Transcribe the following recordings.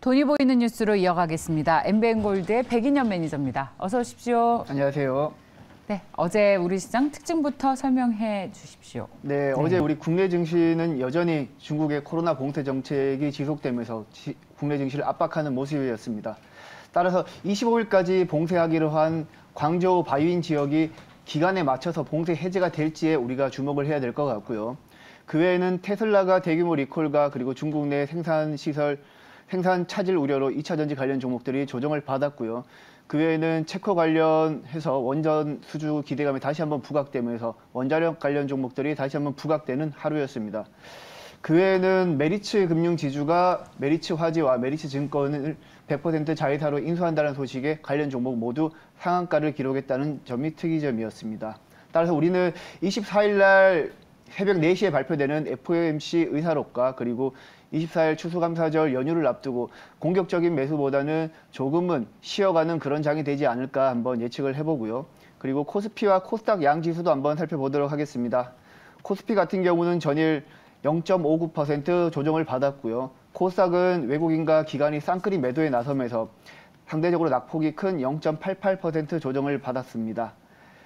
돈이 보이는 뉴스로 이어가겠습니다. 엠비엔골드의 백인현 매니저입니다. 어서 오십시오. 안녕하세요. 네, 어제 우리 시장 특징부터 설명해 주십시오. 네, 어제 우리 국내 증시는 여전히 중국의 코로나 봉쇄 정책이 지속되면서 국내 증시를 압박하는 모습이었습니다. 따라서 25일까지 봉쇄하기로 한 광저우 바이윈 지역이 기간에 맞춰서 봉쇄 해제가 될지에 우리가 주목을 해야 될 것 같고요. 그 외에는 테슬라가 대규모 리콜과 그리고 중국 내 생산 차질 우려로 2차 전지 관련 종목들이 조정을 받았고요. 그 외에는 체코 관련해서 원전 수주 기대감이 다시 한번 부각되면서 원자력 관련 종목들이 다시 한번 부각되는 하루였습니다. 그 외에는 메리츠 금융지주가 메리츠 화재와 메리츠 증권을 100% 자회사로 인수한다는 소식에 관련 종목 모두 상한가를 기록했다는 점이 특이점이었습니다. 따라서 우리는 24일 날 새벽 4시에 발표되는 FOMC 의사록과 그리고 24일 추수감사절 연휴를 앞두고 공격적인 매수보다는 조금은 쉬어가는 그런 장이 되지 않을까 한번 예측을 해보고요. 그리고 코스피와 코스닥 양지수도 한번 살펴보도록 하겠습니다. 코스피 같은 경우는 전일 0.59% 조정을 받았고요. 코스닥은 외국인과 기관이 쌍끌이 매도에 나서면서 상대적으로 낙폭이 큰 0.88% 조정을 받았습니다.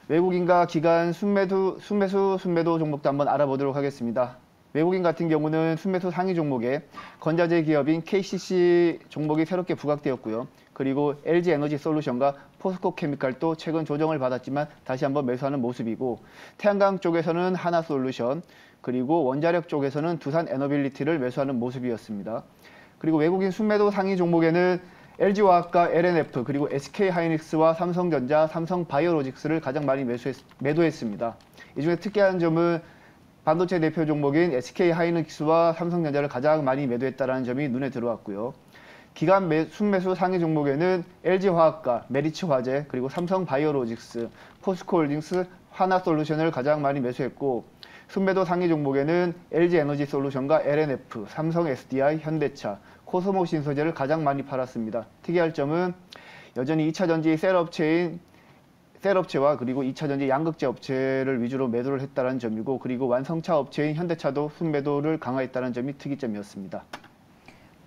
외국인과 기관 순매도 종목도 한번 알아보도록 하겠습니다. 외국인 같은 경우는 순매수 상위 종목에 건자재 기업인 KCC 종목이 새롭게 부각되었고요. 그리고 LG에너지솔루션과 포스코케미칼도 최근 조정을 받았지만 다시 한번 매수하는 모습이고, 태양광 쪽에서는 하나솔루션, 그리고 원자력 쪽에서는 두산에너빌리티를 매수하는 모습이었습니다. 그리고 외국인 순매도 상위 종목에는 LG화학과 LNF, 그리고 SK하이닉스와 삼성전자, 삼성바이오로직스를 가장 많이 매도했습니다. 이 중에 특이한 점은 반도체 대표 종목인 SK하이닉스와 삼성전자를 가장 많이 매도했다는 점이 눈에 들어왔고요. 기간 순매수 상위 종목에는 LG화학과 메리츠화재, 그리고 삼성바이오로직스, 포스코홀딩스, 하나솔루션을 가장 많이 매수했고, 순매도 상위 종목에는 LG에너지솔루션과 LNF, 삼성SDI, 현대차, 코스모신소재를 가장 많이 팔았습니다. 특이할 점은 여전히 2차 전지 셀업체와 그리고 2차 전지 양극재 업체를 위주로 매도를 했다는 점이고, 그리고 완성차 업체인 현대차도 순매도를 강화했다는 점이 특이점이었습니다.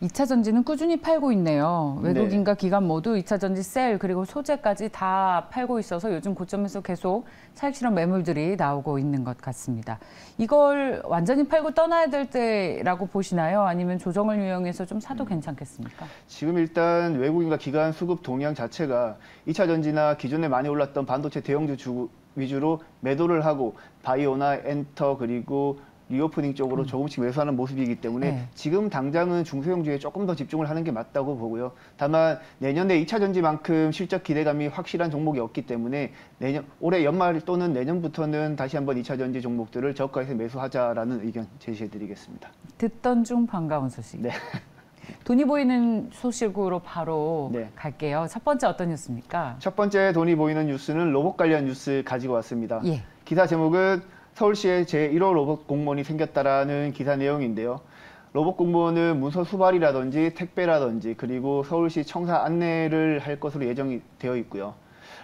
2차 전지는 꾸준히 팔고 있네요. 외국인과 네. 기관 모두 2차 전지 셀 그리고 소재까지 다 팔고 있어서 요즘 고점에서 계속 차익 실현 매물들이 나오고 있는 것 같습니다. 이걸 완전히 팔고 떠나야 될 때라고 보시나요? 아니면 조정을 이용해서 좀 사도 괜찮겠습니까? 지금 일단 외국인과 기관 수급 동향 자체가 2차 전지나 기존에 많이 올랐던 반도체 대형주 위주로 매도를 하고 바이오나 엔터 그리고 리오프닝 쪽으로 조금씩 매수하는 모습이기 때문에 네. 지금 당장은 중소형주에 조금 더 집중을 하는 게 맞다고 보고요. 다만 내년에 2차 전지만큼 실적 기대감이 확실한 종목이 없기 때문에 올해 연말 또는 내년부터는 다시 한번 2차 전지 종목들을 저가에서 매수하자라는 의견 제시해드리겠습니다. 듣던 중 반가운 소식. 네. 돈이 보이는 소식으로 바로 네. 갈게요. 첫 번째 어떤 뉴스입니까? 첫 번째 돈이 보이는 뉴스는 로봇 관련 뉴스 가지고 왔습니다. 예. 기사 제목은 서울시에 제1호 로봇 공무원이 생겼다라는 기사 내용인데요. 로봇 공무원은 문서 수발이라든지 택배라든지 그리고 서울시 청사 안내를 할 것으로 예정이 되어 있고요.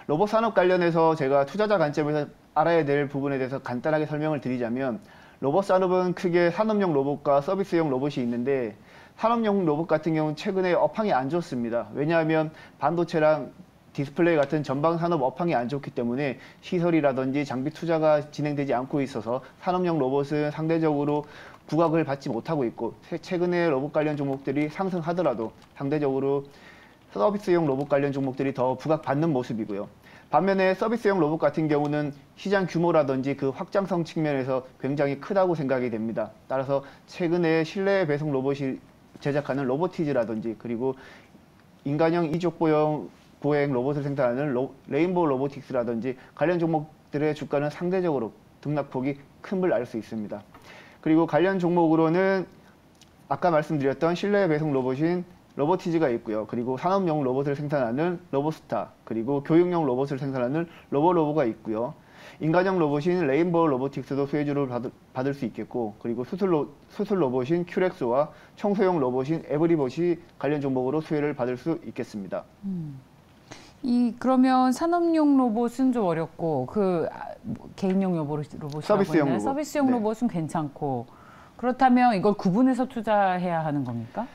로봇 산업 관련해서 제가 투자자 관점에서 알아야 될 부분에 대해서 간단하게 설명을 드리자면, 로봇 산업은 크게 산업용 로봇과 서비스용 로봇이 있는데, 산업용 로봇 같은 경우는 최근에 업황이 안 좋습니다. 왜냐하면 반도체랑 디스플레이 같은 전방 산업 업황이 안 좋기 때문에 시설이라든지 장비 투자가 진행되지 않고 있어서 산업용 로봇은 상대적으로 부각을 받지 못하고 있고, 최근에 로봇 관련 종목들이 상승하더라도 상대적으로 서비스용 로봇 관련 종목들이 더 부각받는 모습이고요. 반면에 서비스용 로봇 같은 경우는 시장 규모라든지 그 확장성 측면에서 굉장히 크다고 생각이 됩니다. 따라서 최근에 실내 배송 로봇이 제작하는 로보티즈라든지 그리고 인간형 이족 보행 로봇을 생산하는 레인보우 로보틱스라든지 관련 종목들의 주가는 상대적으로 등락폭이 큰 걸 알 수 있습니다. 그리고 관련 종목으로는 아까 말씀드렸던 실내 배송 로봇인 로보티즈가 있고요. 그리고 산업용 로봇을 생산하는 로보스타, 그리고 교육용 로봇을 생산하는 로보로보가 있고요. 인간형 로봇인 레인보우 로보틱스도 수혜주를 받을 수 있겠고, 그리고 수술 로봇인 큐렉스와 청소용 로봇인 에브리봇이 관련 종목으로 수혜를 받을 수 있겠습니다. 그러면 산업용 로봇은 좀 어렵고 개인용 로봇이 서비스용 로봇. 서비스용 네. 로봇은 괜찮고, 그렇다면 이걸 구분해서 투자해야 하는 겁니까?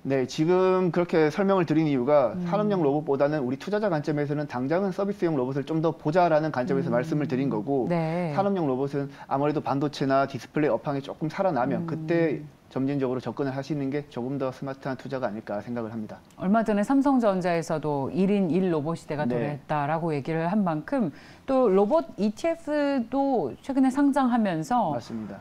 네, 지금 그렇게 설명을 드린 이유가 산업용 로봇보다는 우리 투자자 관점에서는 당장은 서비스용 로봇을 좀 더 보자라는 관점에서 말씀을 드린 거고 네. 산업용 로봇은 아무래도 반도체나 디스플레이 업황이 조금 살아나면 그때 점진적으로 접근을 하시는 게 조금 더 스마트한 투자가 아닐까 생각을 합니다. 얼마 전에 삼성전자에서도 1인 1 로봇 시대가 네. 도래했다라고 얘기를 한 만큼 또 로봇 ETF도 최근에 상장하면서 맞습니다.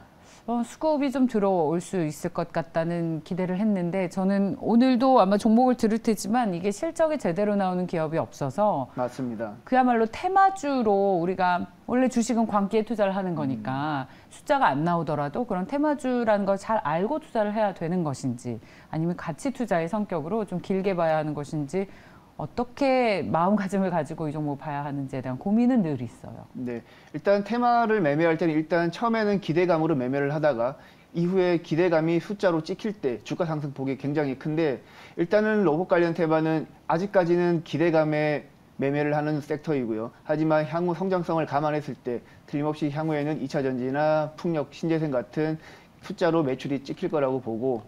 수급이 좀 들어올 수 있을 것 같다는 기대를 했는데 저는 오늘도 아마 종목을 들을 테지만 이게 실적이 제대로 나오는 기업이 없어서 맞습니다. 그야말로 테마주로 우리가 원래 주식은 광기에 투자를 하는 거니까 숫자가 안 나오더라도 그런 테마주라는 걸 잘 알고 투자를 해야 되는 것인지 아니면 가치 투자의 성격으로 좀 길게 봐야 하는 것인지 어떻게 마음가짐을 가지고 이 종목 봐야 하는지에 대한 고민은 늘 있어요. 네, 일단 테마를 매매할 때는 일단 처음에는 기대감으로 매매를 하다가 이후에 기대감이 숫자로 찍힐 때 주가 상승폭이 굉장히 큰데 일단은 로봇 관련 테마는 아직까지는 기대감에 매매를 하는 섹터이고요. 하지만 향후 성장성을 감안했을 때 틀림없이 향후에는 2차 전지나 풍력, 신재생 같은 숫자로 매출이 찍힐 거라고 보고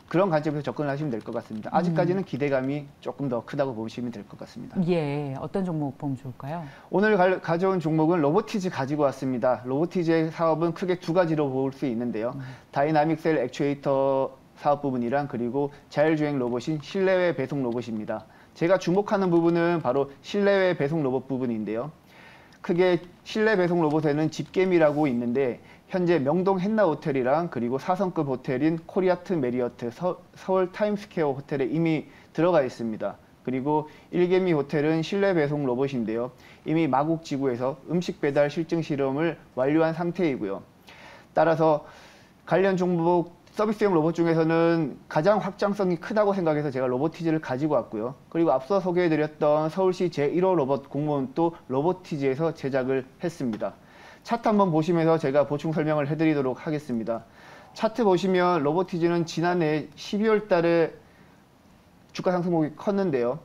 그런 관점에서 접근을 하시면 될 것 같습니다. 아직까지는 기대감이 조금 더 크다고 보시면 될 것 같습니다. 예, 어떤 종목 보면 좋을까요? 오늘 가져온 종목은 로보티즈 가지고 왔습니다. 로보티즈의 사업은 크게 두 가지로 볼 수 있는데요. 다이나믹 셀 액추에이터 사업 부분이랑 그리고 자율주행 로봇인 실내외 배송 로봇입니다. 제가 주목하는 부분은 바로 실내외 배송 로봇 부분인데요. 크게 실내 배송 로봇에는 집게미라고 있는데 현재 명동 hen나 호텔이랑 그리고 4성급 호텔인 코리아트 메리어트 서울 타임스퀘어 호텔에 이미 들어가 있습니다. 그리고 일개미 호텔은 실내 배송 로봇인데요. 이미 마곡지구에서 음식 배달 실증 실험을 완료한 상태이고요. 따라서 관련 종목 서비스용 로봇 중에서는 가장 확장성이 크다고 생각해서 제가 로보티즈를 가지고 왔고요. 그리고 앞서 소개해드렸던 서울시 제1호 로봇 공무원도 로보티즈에서 제작을 했습니다. 차트 한번 보시면서 제가 보충 설명을 해드리도록 하겠습니다. 차트 보시면 로보티즈는 지난해 12월 달에 주가 상승폭이 컸는데요.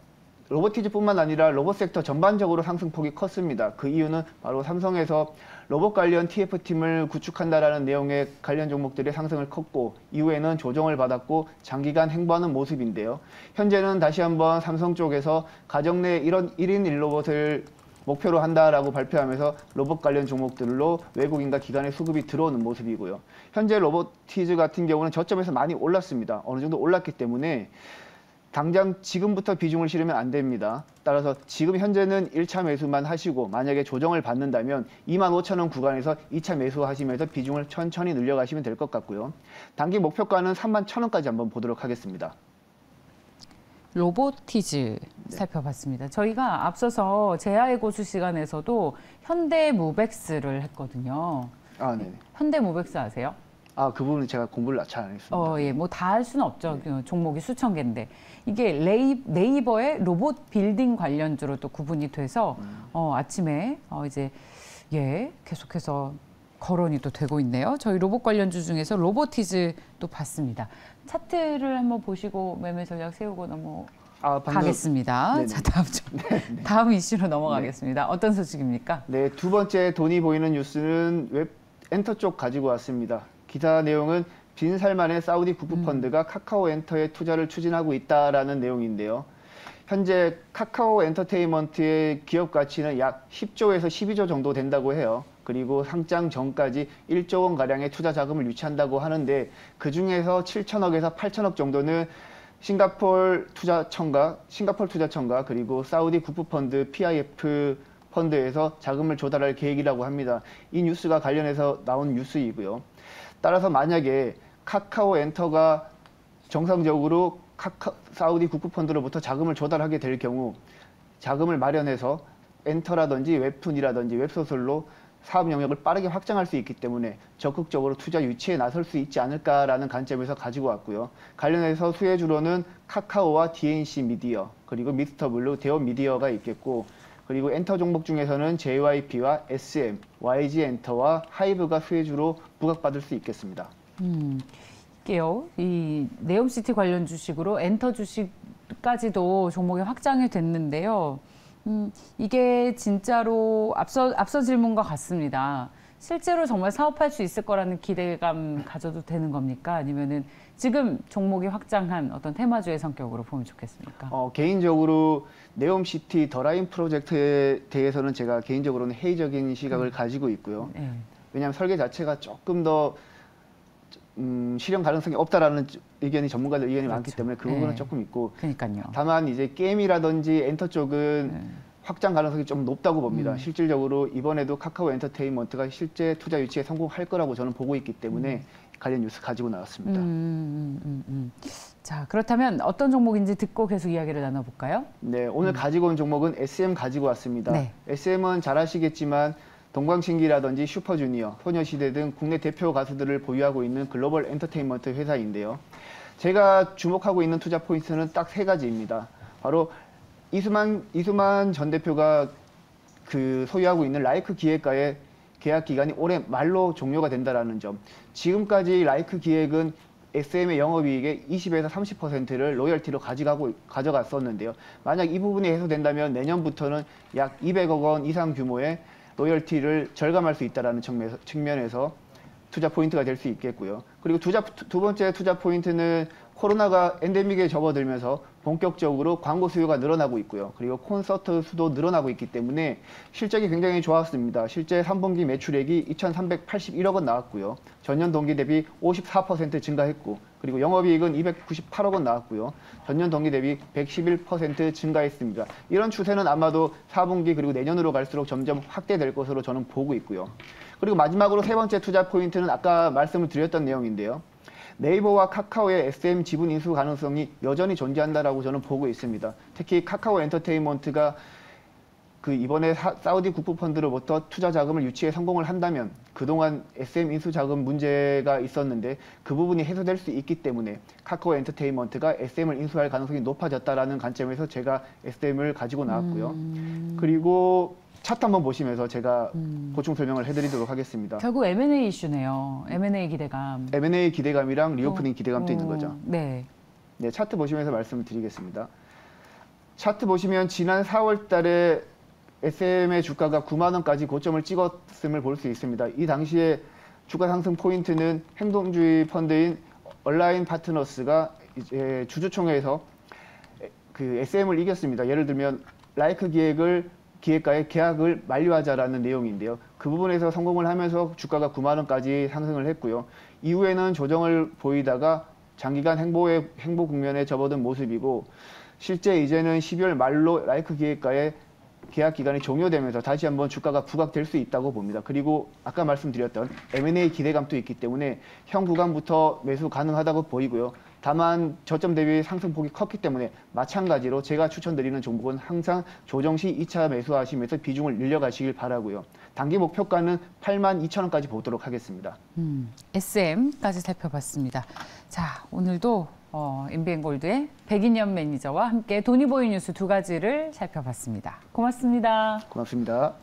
로보티즈뿐만 아니라 로봇 섹터 전반적으로 상승폭이 컸습니다. 그 이유는 바로 삼성에서 로봇 관련 TF팀을 구축한다라는 내용의 관련 종목들의 상승을 컸고 이후에는 조정을 받았고 장기간 행보하는 모습인데요. 현재는 다시 한번 삼성 쪽에서 가정 내 이런 1인 1로봇을 목표로 한다라고 발표하면서 로봇 관련 종목들로 외국인과 기관의 수급이 들어오는 모습이고요. 현재 로보티즈 같은 경우는 저점에서 많이 올랐습니다. 어느 정도 올랐기 때문에 당장 지금부터 비중을 실으면 안 됩니다. 따라서 지금 현재는 1차 매수만 하시고 만약에 조정을 받는다면 25,000원 구간에서 2차 매수하시면서 비중을 천천히 늘려가시면 될 것 같고요. 단기 목표가는 31,000원까지 한번 보도록 하겠습니다. 로보티즈 살펴봤습니다. 저희가 앞서서 제야의 고수 시간에서도 현대모백스를 했거든요. 아, 네. 현대모백스 아세요? 아, 그 부분은 제가 공부를 잘 안 했습니다. 예, 뭐 다 할 수는 없죠. 그 종목이 수천 개인데 이게 네이버의 로봇 빌딩 관련주로 또 구분이 돼서 아침에 이제 계속해서 거론이 또 되고 있네요. 저희 로봇 관련주 중에서 로보티즈 또 봤습니다. 차트를 한번 보시고 매매 전략 세우고 가겠습니다. 네네. 자, 다음 이슈로 넘어가겠습니다. 어떤 소식입니까? 네, 두 번째 돈이 보이는 뉴스는 웹 엔터 쪽 가지고 왔습니다. 기사 내용은 빈살만의 사우디 국부펀드가 카카오 엔터에 투자를 추진하고 있다라는 내용인데요. 현재 카카오 엔터테인먼트의 기업 가치는 약 10조에서 12조 정도 된다고 해요. 그리고 상장 전까지 1조 원 가량의 투자 자금을 유치한다고 하는데 그 중에서 7천억에서 8천억 정도는 싱가폴 투자청과 그리고 사우디 국부펀드 PIF 펀드에서 자금을 조달할 계획이라고 합니다. 이 뉴스가 관련해서 나온 뉴스이고요. 따라서 만약에 카카오 엔터가 정상적으로 사우디 국부펀드로부터 자금을 조달하게 될 경우 자금을 마련해서 엔터라든지 웹툰이라든지 웹소설로 사업 영역을 빠르게 확장할 수 있기 때문에 적극적으로 투자 유치에 나설 수 있지 않을까라는 관점에서 가지고 왔고요. 관련해서 수혜주로는 카카오와 DNC 미디어, 그리고 미스터블루, 대원 미디어가 있겠고 그리고 엔터 종목 중에서는 JYP와 SM, YG 엔터와 하이브가 수혜주로 부각받을 수 있겠습니다. 이게요, 이 네옴시티 관련 주식으로 엔터 주식까지도 종목이 확장이 됐는데요. 이게 진짜로 앞서 질문과 같습니다. 실제로 정말 사업할 수 있을 거라는 기대감 가져도 되는 겁니까? 아니면은 지금 종목이 확장한 어떤 테마주의 성격으로 보면 좋겠습니까? 개인적으로 네옴시티 더라인 프로젝트에 대해서는 제가 개인적으로는 회의적인 시각을 가지고 있고요. 네. 왜냐하면 설계 자체가 조금 더 실현 가능성이 없다라는 의견이 전문가들 의견이 많기 때문에 그 부분은 네. 조금 있고 그러니까요. 다만 이제 게임이라든지 엔터 쪽은 확장 가능성이 좀 높다고 봅니다. 실질적으로 이번에도 카카오 엔터테인먼트가 실제 투자 유치에 성공할 거라고 저는 보고 있기 때문에 관련 뉴스 가지고 나왔습니다. 자, 그렇다면 어떤 종목인지 듣고 계속 이야기를 나눠볼까요? 네, 오늘 가지고 온 종목은 SM 가지고 왔습니다. 네. SM은 잘 아시겠지만 동방신기라든지 슈퍼주니어, 소녀시대 등 국내 대표 가수들을 보유하고 있는 글로벌 엔터테인먼트 회사인데요. 제가 주목하고 있는 투자 포인트는 딱 세 가지입니다. 바로 이수만 전 대표가 소유하고 있는 라이크 기획과의 계약 기간이 올해 말로 종료가 된다는 점. 지금까지 라이크 기획은 SM의 영업이익의 20에서 30%를 로열티로 가져갔었는데요. 만약 이 부분이 해소된다면 내년부터는 약 200억 원 이상 규모의 로열티를 절감할 수 있다는 측면에서 투자 포인트가 될 수 있겠고요. 그리고 두 번째 투자 포인트는 코로나가 엔데믹에 접어들면서 본격적으로 광고 수요가 늘어나고 있고요. 그리고 콘서트 수도 늘어나고 있기 때문에 실적이 굉장히 좋았습니다. 실제 3분기 매출액이 2,381억 원 나왔고요. 전년 동기 대비 54% 증가했고, 그리고 영업이익은 298억 원 나왔고요. 전년 동기 대비 111% 증가했습니다. 이런 추세는 아마도 4분기 그리고 내년으로 갈수록 점점 확대될 것으로 저는 보고 있고요. 그리고 마지막으로 세 번째 투자 포인트는 아까 말씀을 드렸던 내용인데요. 네이버와 카카오의 SM 지분 인수 가능성이 여전히 존재한다라고 저는 보고 있습니다. 특히 카카오 엔터테인먼트가 이번에 사우디 국부펀드로부터 투자 자금을 유치에 성공을 한다면 그동안 SM 인수 자금 문제가 있었는데 그 부분이 해소될 수 있기 때문에 카카오 엔터테인먼트가 SM을 인수할 가능성이 높아졌다라는 관점에서 제가 SM을 가지고 나왔고요. 그리고 차트 한번 보시면서 제가 보충 설명을 해드리도록 하겠습니다. 결국 M&A 이슈네요. M&A 기대감. M&A 기대감이랑 리오프닝 기대감도 있는 거죠. 네. 네, 차트 보시면서 말씀을 드리겠습니다. 차트 보시면 지난 4월 달에 SM의 주가가 9만 원까지 고점을 찍었음을 볼 수 있습니다. 이 당시에 주가 상승 포인트는 행동주의 펀드인 얼라인 파트너스가 이제 주주총회에서 SM을 이겼습니다. 예를 들면 라이크 기획과의 계약을 만료하자라는 내용인데요. 그 부분에서 성공을 하면서 주가가 9만 원까지 상승을 했고요. 이후에는 조정을 보이다가 장기간 행보 국면에 접어든 모습이고, 실제 이제는 12월 말로 라이크 기획과의 계약 기간이 종료되면서 다시 한번 주가가 부각될 수 있다고 봅니다. 그리고 아까 말씀드렸던 M&A 기대감도 있기 때문에 현 구간부터 매수 가능하다고 보이고요. 다만 저점 대비 상승폭이 컸기 때문에 마찬가지로 제가 추천드리는 종목은 항상 조정 시 2차 매수하시면서 비중을 늘려가시길 바라고요. 단기 목표가는 82,000원까지 보도록 하겠습니다. SM까지 살펴봤습니다. 자, 오늘도 MBN골드의 백인연 매니저와 함께 돈이 보이는 뉴스 두 가지를 살펴봤습니다. 고맙습니다. 고맙습니다.